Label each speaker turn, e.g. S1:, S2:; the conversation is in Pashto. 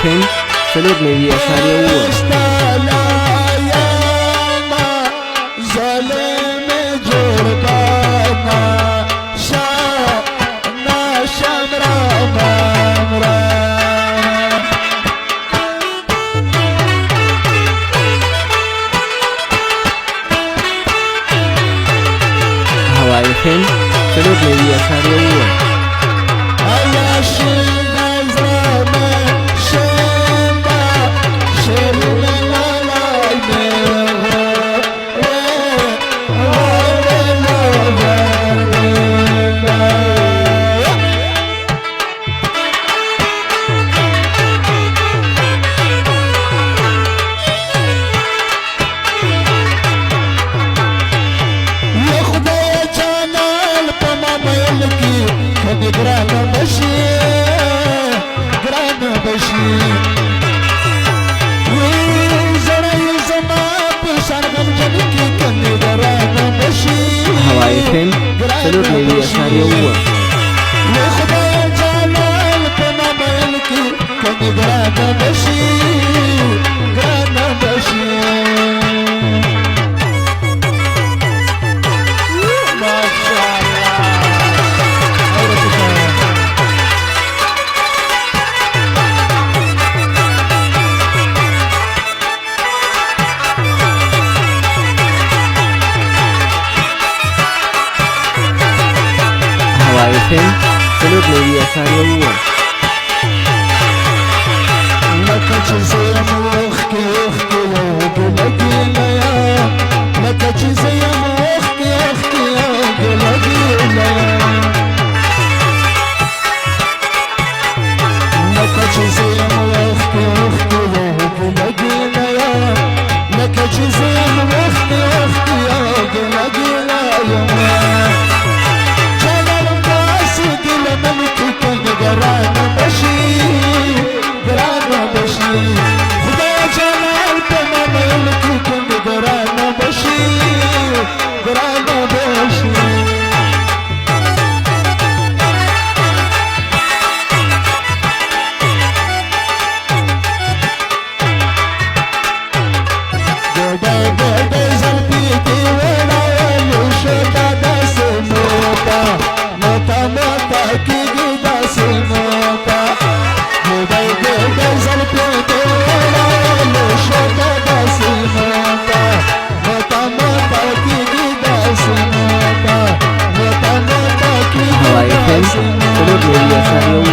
S1: FM څلور نوي اشاریه اووه. هواي FM څلور نوي اشاریه اووه. هواي FM څلور نوي اشاریه اووه. هواي FM څلور نوي اشاریه اووه.
S2: لکه چې زه یم اوښکې اوښکې اوږې لګېله یم، لکه چې زه یم اوښکې اوښکې اوږې لګېله یم، لکه چې زه یم اوښکې اوښکې اوږې لګېله یم، لکه چې زه یم اوښکې اوښکې اوږې لګېله یم. گرانه بشی گرانه بشی خدا جلال په ممل کې کوم گرانه بشی گرانه بشی ګډه ګډه زلفې دې وړاولې شوه داسې موته موته موته کېږي
S1: هواي FM څلور نوي اشاریه